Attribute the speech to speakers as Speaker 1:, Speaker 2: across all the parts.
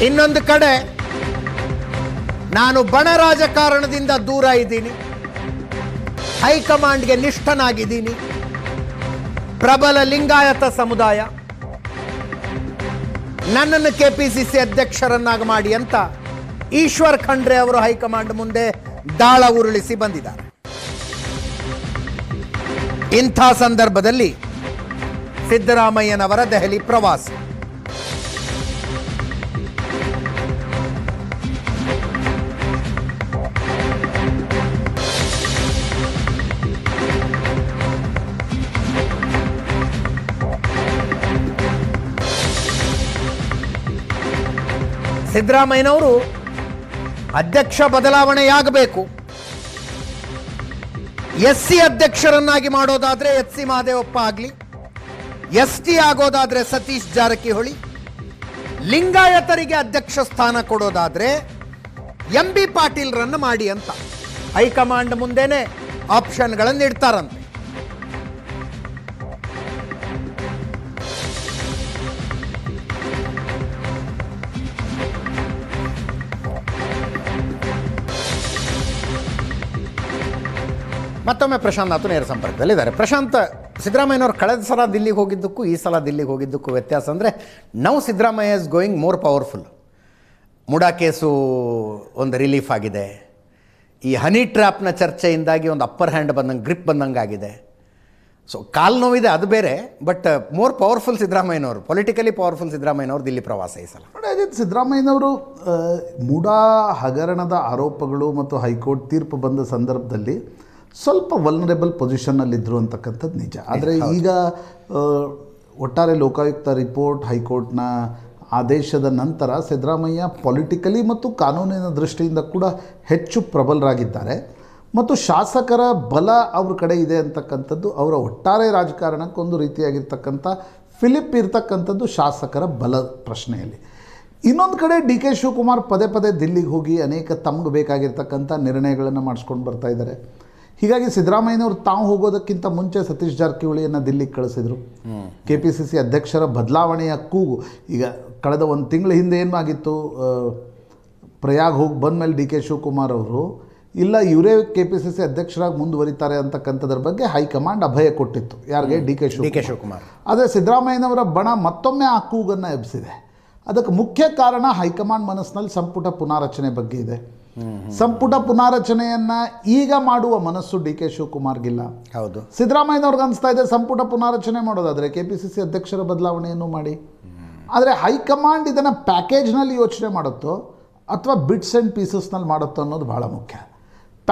Speaker 1: ಇನ್ನೊಂದು ಕಡೆ ನಾನು ಬಣ ರಾಜಕಾರಣದಿಂದ ದೂರ ಇದ್ದೀನಿ, ಹೈಕಮಾಂಡ್ಗೆ ನಿಷ್ಠನಾಗಿದ್ದೀನಿ. ಪ್ರಬಲ ಲಿಂಗಾಯತ ಸಮುದಾಯ ನನ್ನನ್ನು ಕೆಪಿಸಿಸಿ ಅಧ್ಯಕ್ಷರನ್ನಾಗಿ ಮಾಡಿ ಅಂತ ಈಶ್ವರ್ ಖಂಡ್ರೆ ಅವರು ಹೈಕಮಾಂಡ್ ಮುಂದೆ ದಾಳ ಉರುಳಿಸಿ ಬಂದಿದ್ದಾರೆ. ಇಂಥ ಸಂದರ್ಭದಲ್ಲಿ ಸಿದ್ದರಾಮಯ್ಯನವರ ದೆಹಲಿ ಪ್ರವಾಸ. ಸಿದ್ದರಾಮಯ್ಯನವರು ಅಧ್ಯಕ್ಷ ಬದಲಾವಣೆಯಾಗಬೇಕು. SC ಅಧ್ಯಕ್ಷರನ್ನಾಗಿ ಮಾಡೋದಾದ್ರೆ HC ಮಹದೇವಪ್ಪ ಆಗಲಿ, ST ಆಗೋದಾದ್ರೆ ಸತೀಶ್ ಜಾರಕಿಹೊಳಿ, ಲಿಂಗಾಯತರಿಗೆ ಅಧ್ಯಕ್ಷ ಸ್ಥಾನ ಕೊಡೋದಾದ್ರೆ MB ಪಾಟೀಲ್ರನ್ನು ಮಾಡಿ ಅಂತ ಹೈಕಮಾಂಡ್ ಮುಂದೆನೆ ಆಪ್ಷನ್ಗಳನ್ನು ಇಡ್ತಾರಂತೆ. ಮತ್ತೊಮ್ಮೆ ಪ್ರಶಾಂತ್ ನಾಥ್ ನೇರ ಸಂಪರ್ಕದಲ್ಲಿದ್ದಾರೆ. ಪ್ರಶಾಂತ್, ಸಿದ್ದರಾಮಯ್ಯನವರು ಕಳೆದ ಸಲ ದಿಲ್ಲಿಗೆ ಹೋಗಿದ್ದಕ್ಕೂ ಈ ಸಲ ದಿಲ್ಲಿಗೆ ಹೋಗಿದ್ದಕ್ಕೂ ವ್ಯತ್ಯಾಸ ಅಂದರೆ now Siddaramaiah is going more powerful. MUDA case ಒಂದು ರಿಲೀಫ್ ಆಗಿದೆ. ಈ ಹನಿ ಟ್ರ್ಯಾಪ್ನ ಚರ್ಚೆಯಿಂದಾಗಿ ಒಂದು ಅಪ್ಪರ್ ಹ್ಯಾಂಡ್ ಬಂದಂಗೆ, ಗ್ರಿಪ್ ಬಂದಂಗೆ ಆಗಿದೆ. ಸೊ ಕಾಲು ನೋವಿದೆ, ಅದು ಬೇರೆ. ಬಟ್ ಮೋರ್ ಪವರ್ಫುಲ್ ಸಿದ್ದರಾಮಯ್ಯನವರು, ಪೊಲಿಟಿಕಲಿ ಪವರ್ಫುಲ್ ಸಿದ್ದರಾಮಯ್ಯನವರು ದಿಲ್ಲಿ ಪ್ರವಾಸ ಈ ಸಲ.
Speaker 2: ನೋಡಿ ಅಜಿತ್, ಸಿದ್ದರಾಮಯ್ಯನವರು ಮುಡಾ ಹಗರಣದ ಆರೋಪಗಳು ಮತ್ತು ಹೈಕೋರ್ಟ್ ತೀರ್ಪು ಬಂದ ಸಂದರ್ಭದಲ್ಲಿ ಸ್ವಲ್ಪ ವಲ್ನರೇಬಲ್ ಪೊಸಿಷನ್ನಲ್ಲಿದ್ದರು ಅಂತಕ್ಕಂಥದ್ದು ನಿಜ. ಆದರೆ ಈಗ ಒಟ್ಟಾರೆ ಲೋಕಾಯುಕ್ತ ರಿಪೋರ್ಟ್, ಹೈಕೋರ್ಟ್ನ ಆದೇಶದ ನಂತರ ಸಿದ್ದರಾಮಯ್ಯ ಪೊಲಿಟಿಕಲಿ ಮತ್ತು ಕಾನೂನಿನ ದೃಷ್ಟಿಯಿಂದ ಕೂಡ ಹೆಚ್ಚು ಪ್ರಬಲರಾಗಿದ್ದಾರೆ. ಮತ್ತು ಶಾಸಕರ ಬಲ ಅವ್ರ ಕಡೆ ಇದೆ ಅಂತಕ್ಕಂಥದ್ದು ಅವರ ಒಟ್ಟಾರೆ ರಾಜಕಾರಣಕ್ಕೊಂದು ರೀತಿಯಾಗಿರ್ತಕ್ಕಂಥ ಫಿಲಿಪ್ ಇರ್ತಕ್ಕಂಥದ್ದು ಶಾಸಕರ ಬಲ ಪ್ರಶ್ನೆಯಲ್ಲಿ. ಇನ್ನೊಂದು ಕಡೆ DK ಶಿವಕುಮಾರ್ ಪದೇ ಪದೇ ದಿಲ್ಲಿಗೆ ಹೋಗಿ ಅನೇಕ ತಮ್ಗೆ ಬೇಕಾಗಿರ್ತಕ್ಕಂಥ ನಿರ್ಣಯಗಳನ್ನು ಮಾಡಿಸ್ಕೊಂಡು ಬರ್ತಾ ಇದ್ದಾರೆ. ಹೀಗಾಗಿ ಸಿದ್ದರಾಮಯ್ಯನವರು ತಾವು ಹೋಗೋದಕ್ಕಿಂತ ಮುಂಚೆ ಸತೀಶ್ ಜಾರಕಿಹೊಳಿಯನ್ನು ದಿಲ್ಲಿಗೆ ಕಳಿಸಿದರು. KPCC ಅಧ್ಯಕ್ಷರ ಬದಲಾವಣೆಯ ಕೂಗು ಈಗ ಕಳೆದ ಒಂದು ತಿಂಗಳ ಹಿಂದೆ ಏನಾಗಿತ್ತು, ಪ್ರಯಾಗ್ ಹೋಗಿ ಬಂದಮೇಲೆ DK ಶಿವಕುಮಾರ್ ಅವರು ಇಲ್ಲ ಇವರೇ KPCC ಅಧ್ಯಕ್ಷರಾಗಿ ಮುಂದುವರಿತಾರೆ ಅಂತಕ್ಕಂಥದ್ರ ಬಗ್ಗೆ ಹೈಕಮಾಂಡ್ ಅಭಯ ಕೊಟ್ಟಿತ್ತು. ಯಾರಿಗೆ? DK ಶಿವಕುಮಾರ್. ಆದರೆ ಸಿದ್ದರಾಮಯ್ಯನವರ ಬಣ ಮತ್ತೊಮ್ಮೆ ಆ ಕೂಗನ್ನು ಎಬ್ಬಿಸಿದೆ. ಅದಕ್ಕೆ ಮುಖ್ಯ ಕಾರಣ ಹೈಕಮಾಂಡ್ ಮನಸ್ಸಿನಲ್ಲಿ ಸಂಪುಟ ಪುನಾರಚನೆ ಬಗ್ಗೆ ಇದೆ. ಸಂಪುಟ ಪುನಾರಚನೆಯನ್ನು ಈಗ ಮಾಡುವ ಮನಸ್ಸು DK ಶಿವಕುಮಾರ್ಗಿಲ್ಲ.
Speaker 1: ಹೌದು,
Speaker 2: ಸಿದ್ದರಾಮಯ್ಯನವ್ರಿಗೆ ಅನಿಸ್ತಾ ಇದೆ ಸಂಪುಟ ಪುನಾರಚನೆ ಮಾಡೋದಾದರೆ KPCC ಅಧ್ಯಕ್ಷರ ಬದಲಾವಣೆಯನ್ನು ಮಾಡಿ. ಆದರೆ ಹೈಕಮಾಂಡ್ ಇದನ್ನು ಪ್ಯಾಕೇಜ್ನಲ್ಲಿ ಯೋಚನೆ ಮಾಡುತ್ತೋ ಅಥವಾ ಬಿಟ್ಸ್ ಆ್ಯಂಡ್ ಪೀಸಸ್ನಲ್ಲಿ ಮಾಡುತ್ತೋ ಅನ್ನೋದು ಭಾಳ ಮುಖ್ಯ.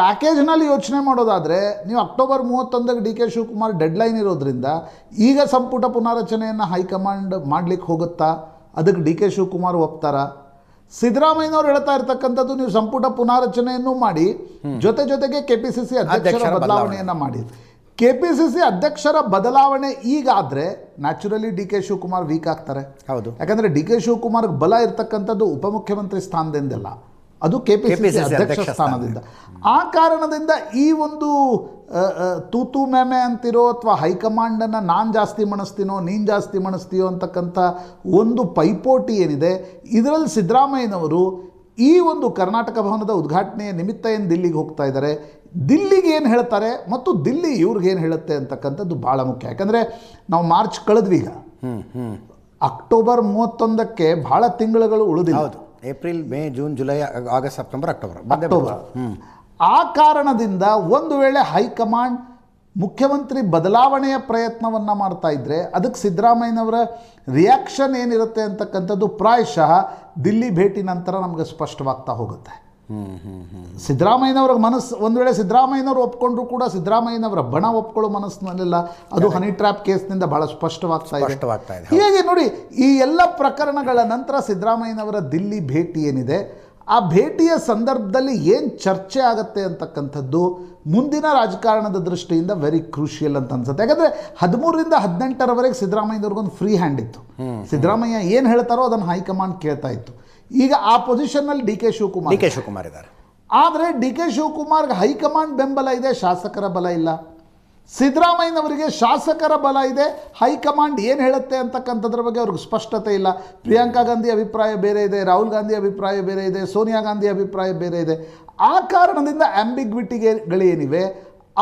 Speaker 2: ಪ್ಯಾಕೇಜ್ನಲ್ಲಿ ಯೋಚನೆ ಮಾಡೋದಾದರೆ ನೀವು ಅಕ್ಟೋಬರ್ 31ಕ್ಕೆ DK ಶಿವಕುಮಾರ್ ಡೆಡ್ಲೈನ್ ಇರೋದ್ರಿಂದ ಈಗ ಸಂಪುಟ ಪುನಾರಚನೆಯನ್ನು ಹೈಕಮಾಂಡ್ ಮಾಡಲಿಕ್ಕೆ ಹೋಗುತ್ತಾ? ಅದಕ್ಕೆ DK ಶಿವಕುಮಾರ್ ಒಪ್ತಾರಾ? ಸಿದ್ದರಾಮಯ್ಯನವರು ಹೇಳ್ತಾ ಇರ್ತಕ್ಕಂಥದ್ದು ನೀವು ಸಂಪುಟ ಪುನಾರಚನೆಯನ್ನು ಮಾಡಿ, ಜೊತೆಗೆ KPCC ಅಧ್ಯಕ್ಷರ ಬದಲಾವಣೆಯನ್ನು ಮಾಡಿ. KPCC ಅಧ್ಯಕ್ಷರ ಬದಲಾವಣೆ ಈಗ ಆದರೆ ನ್ಯಾಚುರಲಿ DK ಶಿವಕುಮಾರ್ ವೀಕ್ ಆಗ್ತಾರೆ.
Speaker 1: ಹೌದು,
Speaker 2: ಯಾಕಂದರೆ DK ಶಿವಕುಮಾರ್ಗೆ ಬಲ ಇರ್ತಕ್ಕಂಥದ್ದು ಉಪಮುಖ್ಯಮಂತ್ರಿ ಸ್ಥಾನದಿಂದಲ್ಲ, ಅದು KPCC ಅಧ್ಯಕ್ಷ ಸ್ಥಾನದಿಂದ. ಆ ಕಾರಣದಿಂದ ಈ ಒಂದು ತೂತು ಮೇಮೆ ಅಂತಿರೋ ಅಥವಾ ಹೈಕಮಾಂಡನ್ನು ನಾನು ಜಾಸ್ತಿ ಮಣಿಸ್ತೀನೋ ನೀನು ಜಾಸ್ತಿ ಮಣಿಸ್ತೀಯೋ ಅಂತಕ್ಕಂಥ ಒಂದು ಪೈಪೋಟಿ ಏನಿದೆ, ಇದರಲ್ಲಿ ಸಿದ್ದರಾಮಯ್ಯನವರು ಈ ಒಂದು ಕರ್ನಾಟಕ ಭವನದ ಉದ್ಘಾಟನೆಯ ನಿಮಿತ್ತ ಏನು ದಿಲ್ಲಿಗೆ ಹೋಗ್ತಾ ಇದ್ದಾರೆ, ದಿಲ್ಲಿಗೆ ಏನು ಹೇಳ್ತಾರೆ ಮತ್ತು ದಿಲ್ಲಿ ಇವ್ರಿಗೇನು ಹೇಳುತ್ತೆ ಅಂತಕ್ಕಂಥದ್ದು ಭಾಳ ಮುಖ್ಯ. ಯಾಕಂದರೆ ನಾವು ಮಾರ್ಚ್ ಕಳೆದ್ವೀಗ, ಅಕ್ಟೋಬರ್ 31ಕ್ಕೆ ಭಾಳ ತಿಂಗಳುಗಳು ಉಳಿದಿಲ್ಲ.
Speaker 1: ಹೌದು, April, May, June, July, August, September, October.
Speaker 2: ಆ ಕಾರಣದಿಂದ ಒಂದು ವೇಳೆ ಹೈಕಮಾಂಡ್ ಮುಖ್ಯಮಂತ್ರಿ ಬದಲಾವಣೆಯ ಪ್ರಯತ್ನವನ್ನು ಮಾಡ್ತಾ ಇದ್ದರೆ ಅದಕ್ಕೆ ಸಿದ್ದರಾಮಯ್ಯನವರ ರಿಯಾಕ್ಷನ್ ಏನಿರುತ್ತೆ ಅಂತಕ್ಕಂಥದ್ದು ಪ್ರಾಯಶಃ ದಿಲ್ಲಿ ಭೇಟಿ ನಂತರ ನಮಗೆ ಸ್ಪಷ್ಟವಾಗ್ತಾ ಹೋಗುತ್ತೆ. ಸಿದ್ದರಾಮಯ್ಯನವ್ರ ಮನಸ್ಸು ಒಂದು ವೇಳೆ ಸಿದ್ದರಾಮಯ್ಯನವರು ಒಪ್ಕೊಂಡ್ರು ಕೂಡ ಸಿದ್ದರಾಮಯ್ಯನವರ ಬಣ ಒಪ್ಕೊಳ್ಳೋ ಮನಸ್ಸಿನಲ್ಲಿಲ್ಲ. ಅದು ಹನಿ ಟ್ರ್ಯಾಪ್ ಕೇಸ್ನಿಂದ ಬಹಳ ಸ್ಪಷ್ಟವಾಗ್ತಾ ಇದೆ. ಹೀಗಾಗಿ ನೋಡಿ, ಈ ಎಲ್ಲ ಪ್ರಕರಣಗಳ ನಂತರ ಸಿದ್ದರಾಮಯ್ಯನವರ ದಿಲ್ಲಿ ಭೇಟಿ ಏನಿದೆ, ಆ ಭೇಟಿಯ ಸಂದರ್ಭದಲ್ಲಿ ಏನು ಚರ್ಚೆ ಆಗುತ್ತೆ ಅಂತಕ್ಕಂಥದ್ದು ಮುಂದಿನ ರಾಜಕಾರಣದ ದೃಷ್ಟಿಯಿಂದ ವೆರಿ ಕ್ರೂಷಿಯಲ್ ಅಂತ ಅನ್ಸುತ್ತೆ. ಯಾಕಂದರೆ 13ರಿಂದ 18ರವರೆಗೆ ಸಿದ್ದರಾಮಯ್ಯನವ್ರಿಗೊಂದು ಫ್ರೀ ಹ್ಯಾಂಡ್ ಇತ್ತು. ಸಿದ್ದರಾಮಯ್ಯ ಏನು ಹೇಳ್ತಾರೋ ಅದನ್ನು ಹೈಕಮಾಂಡ್ ಕೇಳ್ತಾ ಇತ್ತು. ಈಗ ಆ ಪೊಸಿಷನ್ನಲ್ಲಿ DK ಶಿವಕುಮಾರ್
Speaker 1: ಇದ್ದಾರೆ.
Speaker 2: ಆದರೆ DK ಶಿವಕುಮಾರ್ಗೆ ಹೈಕಮಾಂಡ್ ಬೆಂಬಲ ಇದೆ, ಶಾಸಕರ ಬಲ ಇಲ್ಲ. ಸಿದ್ದರಾಮಯ್ಯನವರಿಗೆ ಶಾಸಕರ ಬಲ ಇದೆ, ಹೈಕಮಾಂಡ್ ಏನು ಹೇಳುತ್ತೆ ಅಂತಕ್ಕಂಥದ್ರ ಬಗ್ಗೆ ಅವ್ರಿಗೆ ಸ್ಪಷ್ಟತೆ ಇಲ್ಲ. ಪ್ರಿಯಾಂಕಾ ಗಾಂಧಿ ಅಭಿಪ್ರಾಯ ಬೇರೆ ಇದೆ, ರಾಹುಲ್ ಗಾಂಧಿ ಅಭಿಪ್ರಾಯ ಬೇರೆ ಇದೆ, ಸೋನಿಯಾ ಗಾಂಧಿ ಅಭಿಪ್ರಾಯ ಬೇರೆ ಇದೆ. ಆ ಕಾರಣದಿಂದ ಆಂಬಿಗ್ವಿಟಿಗಳೇನಿವೆ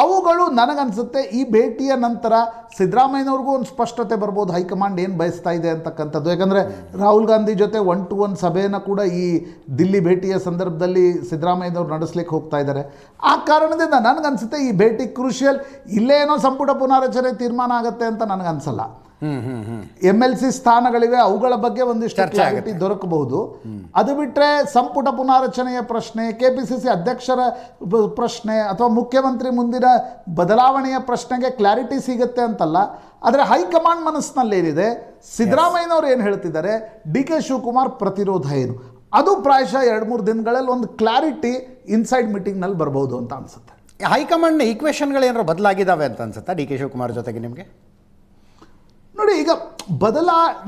Speaker 2: ಅವುಗಳು ನನಗನ್ಸುತ್ತೆ ಈ ಭೇಟಿಯ ನಂತರ ಸಿದ್ದರಾಮಯ್ಯನವ್ರಿಗೂ ಒಂದು ಸ್ಪಷ್ಟತೆ ಬರ್ಬೋದು, ಹೈಕಮಾಂಡ್ ಏನು ಬಯಸ್ತಾ ಇದೆ ಅಂತಕ್ಕಂಥದ್ದು. ಯಾಕಂದರೆ ರಾಹುಲ್ ಗಾಂಧಿ ಜೊತೆ 1-to-1 ಸಭೆಯನ್ನು ಕೂಡ ಈ ದಿಲ್ಲಿ ಭೇಟಿಯ ಸಂದರ್ಭದಲ್ಲಿ ಸಿದ್ದರಾಮಯ್ಯನವ್ರು ನಡೆಸಲಿಕ್ಕೆ ಹೋಗ್ತಾ ಇದ್ದಾರೆ. ಆ ಕಾರಣದಿಂದ ನನಗನ್ಸುತ್ತೆ ಈ ಭೇಟಿ ಕ್ರೂಷಿಯಲ್. ಇಲ್ಲೇ ಏನೋ ಸಂಪುಟ ಪುನಾರಚನೆ ತೀರ್ಮಾನ ಆಗುತ್ತೆ ಅಂತ ನನಗನ್ಸಲ್ಲ. MLC ಸ್ಥಾನಗಳಿವೆ, ಅವುಗಳ ಬಗ್ಗೆ ಒಂದಿಷ್ಟು ಕ್ಲಾರಿಟಿ ದೊರಕಬಹುದು. ಅದು ಬಿಟ್ಟರೆ ಸಂಪುಟ ಪುನಾರಚನೆಯ ಪ್ರಶ್ನೆ, KPCC ಅಧ್ಯಕ್ಷರ ಪ್ರಶ್ನೆ ಅಥವಾ ಮುಖ್ಯಮಂತ್ರಿ ಮುಂದಿನ ಬದಲಾವಣೆಯ ಪ್ರಶ್ನೆಗೆ ಕ್ಲಾರಿಟಿ ಸಿಗುತ್ತೆ ಅಂತಲ್ಲ. ಆದರೆ ಹೈಕಮಾಂಡ್ ಮನಸ್ಸಿನಲ್ಲೇನಿದೆ, ಸಿದ್ದರಾಮಯ್ಯನವರು ಏನು ಹೇಳ್ತಿದ್ದಾರೆ, DK ಶಿವಕುಮಾರ್ ಪ್ರತಿರೋಧ ಏನು, ಅದು ಪ್ರಾಯಶಃ 2-3 ದಿನಗಳಲ್ಲಿ ಒಂದು ಕ್ಲಾರಿಟಿ ಇನ್ಸೈಡ್ ಮೀಟಿಂಗ್ನಲ್ಲಿ ಬರ್ಬೋದು ಅಂತ ಅನ್ಸುತ್ತೆ.
Speaker 1: ಹೈಕಮಾಂಡ್ನ ಈಕ್ವೇಷನ್ಗಳು ಏನಾರು ಬದಲಾಗಿದ್ದಾವೆ ಅಂತ ಅನ್ಸುತ್ತಾ DK ಶಿವಕುಮಾರ್ ಜೊತೆಗೆ ನಿಮಗೆ?
Speaker 2: ನೋಡಿ, ಈಗ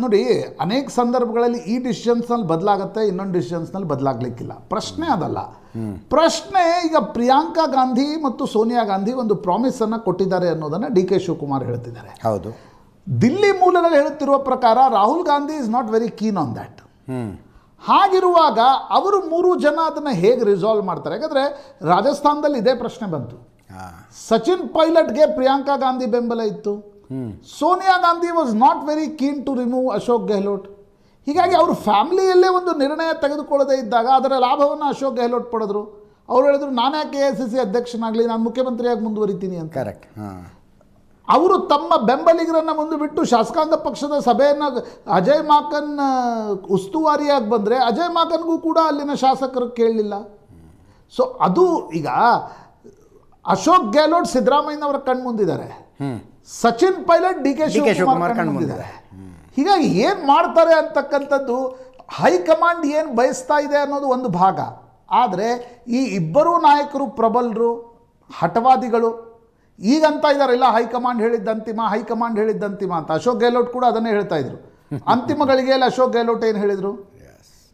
Speaker 2: ನೋಡಿ ಅನೇಕ ಸಂದರ್ಭಗಳಲ್ಲಿ ಈ ಡಿಸಿಷನ್ಸ್ನಲ್ಲಿ ಬದಲಾಗುತ್ತೆ, ಇನ್ನೊಂದು ಡಿಸಿಷನ್ಸ್ನಲ್ಲಿ ಬದಲಾಗಲಿಕ್ಕಿಲ್ಲ. ಪ್ರಶ್ನೆ ಅದಲ್ಲ. ಪ್ರಶ್ನೆ ಈಗ ಪ್ರಿಯಾಂಕಾ ಗಾಂಧಿ ಮತ್ತು ಸೋನಿಯಾ ಗಾಂಧಿ ಒಂದು ಪ್ರಾಮಿಸನ್ನು ಕೊಟ್ಟಿದ್ದಾರೆ ಅನ್ನೋದನ್ನು DK ಶಿವಕುಮಾರ್ ಹೇಳ್ತಿದ್ದಾರೆ.
Speaker 1: ಹೌದು,
Speaker 2: ದಿಲ್ಲಿ ಮೂಲಗಳು ಹೇಳುತ್ತಿರುವ ಪ್ರಕಾರ Rahul Gandhi is not very keen on that. ಹಾಗಿರುವಾಗ ಅವರು 3 ಜನ ಅದನ್ನು ಹೇಗೆ ರಿಸಾಲ್ವ್ ಮಾಡ್ತಾರೆ? ಯಾಕಂದರೆ ರಾಜಸ್ಥಾನದಲ್ಲಿ ಇದೇ ಪ್ರಶ್ನೆ ಬಂತು. ಸಚಿನ್ ಪೈಲಟ್ಗೆ ಪ್ರಿಯಾಂಕಾ ಗಾಂಧಿ ಬೆಂಬಲ ಇತ್ತು. Sonia Gandhi was not very keen to remove Ashok Gehlot. ಹೀಗಾಗಿ ಅವರು ಫ್ಯಾಮಿಲಿಯಲ್ಲೇ ಒಂದು ನಿರ್ಣಯ ತೆಗೆದುಕೊಳ್ಳದೇ ಇದ್ದಾಗ ಅದರ ಲಾಭವನ್ನು ಅಶೋಕ್ ಗೆಹ್ಲೋಟ್ ಪಡೆದ್ರು. ಅವ್ರು ಹೇಳಿದ್ರು, ನಾನು ಯಾಕೆ AICC ಅಧ್ಯಕ್ಷನಾಗಲಿ, ನಾನು ಮುಖ್ಯಮಂತ್ರಿಯಾಗಿ ಮುಂದುವರಿತೀನಿ ಅಂತ.
Speaker 1: ಕರೆಕ್ಟ್.
Speaker 2: ಅವರು ತಮ್ಮ ಬೆಂಬಲಿಗರನ್ನು ಮುಂದೆ ಬಿಟ್ಟು ಶಾಸಕಾಂಗ ಪಕ್ಷದ ಸಭೆಯನ್ನು ಅಜಯ್ ಮಾಕನ್ ಉಸ್ತುವಾರಿಯಾಗಿ ಬಂದರೆ ಅಜಯ್ ಮಾಕನ್ಗೂ ಕೂಡ ಅಲ್ಲಿನ ಶಾಸಕರು ಕೇಳಲಿಲ್ಲ. ಸೊ ಅದು ಈಗ ಅಶೋಕ್ ಗೆಹ್ಲೋಟ್ ಸಿದ್ದರಾಮಯ್ಯನವರ ಕಣ್ಮುಂದಿದ್ದಾರೆ, ಸಚಿನ್ ಪೈಲಟ್ DK ಶಿವಕುಮಾರ್ ಕಣ್ಮುಂದಿದ್ದಾರೆ. ಹೀಗಾಗಿ ಏನು ಮಾಡ್ತಾರೆ ಅಂತಕ್ಕಂಥದ್ದು ಹೈಕಮಾಂಡ್ ಏನು ಬಯಸ್ತಾ ಇದೆ ಅನ್ನೋದು ಒಂದು ಭಾಗ. ಆದರೆ ಈ ಇಬ್ಬರೂ ನಾಯಕರು ಪ್ರಬಲರು, ಹಠವಾದಿಗಳು. ಈಗಂತ ಇದ್ದಾರಲ್ಲ, ಹೈಕಮಾಂಡ್ ಹೇಳಿದ್ದಂತಿಮ, ಹೈಕಮಾಂಡ್ ಹೇಳಿದ್ದಂತಿಮ ಅಂತ. ಅಶೋಕ್ ಗೆಹ್ಲೋಟ್ ಕೂಡ ಅದನ್ನೇ ಹೇಳ್ತಾ ಇದ್ರು. ಅಂತಿಮ ಗಳಿಗೆಯಲ್ಲಿ ಅಶೋಕ್ ಗೆಹ್ಲೋಟ್ ಏನು ಹೇಳಿದರು?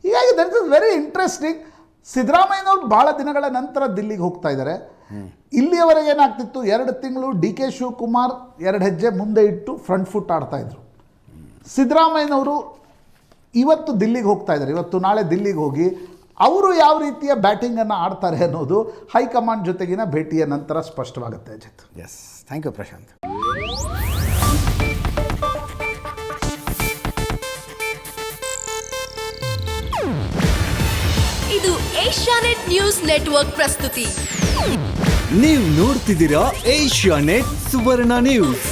Speaker 2: ಹೀಗಾಗಿ ದಟ್ ಇಸ್ ವೆರಿ ಇಂಟ್ರೆಸ್ಟಿಂಗ್. ಸಿದ್ದರಾಮಯ್ಯನವ್ರು ಭಾಳ ದಿನಗಳ ನಂತರ ದಿಲ್ಲಿಗೆ ಹೋಗ್ತಾ ಇದ್ದಾರೆ. ಇಲ್ಲಿಯವರೆಗೆ ಏನಾಗ್ತಿತ್ತು, 2 ತಿಂಗಳು DK ಶಿವಕುಮಾರ್ 2 ಹೆಜ್ಜೆ ಮುಂದೆ ಇಟ್ಟು ಫ್ರಂಟ್ ಫುಟ್ ಆಡ್ತಾಯಿದ್ರು. ಸಿದ್ದರಾಮಯ್ಯನವರು ಇವತ್ತು ದಿಲ್ಲಿಗೆ ಹೋಗ್ತಾ ಇದ್ದಾರೆ. ಇವತ್ತು ನಾಳೆ ದಿಲ್ಲಿಗೆ ಹೋಗಿ ಅವರು ಯಾವ ರೀತಿಯ ಬ್ಯಾಟಿಂಗನ್ನು ಆಡ್ತಾರೆ ಅನ್ನೋದು ಹೈಕಮಾಂಡ್ ಜೊತೆಗಿನ ಭೇಟಿಯ ನಂತರ ಸ್ಪಷ್ಟವಾಗುತ್ತೆ. Ajit,
Speaker 1: yes, thank you Prashanth.
Speaker 3: ಇದು ಏಷ್ಯಾನೆಟ್ ನ್ಯೂಸ್ ನೆಟ್ವರ್ಕ್ ಪ್ರಸ್ತುತಿ.
Speaker 4: ನೀವು ನೋಡ್ತಿದ್ದೀರಾ ಏಷ್ಯಾನೆಟ್ ಸುವರ್ಣ ನ್ಯೂಸ್.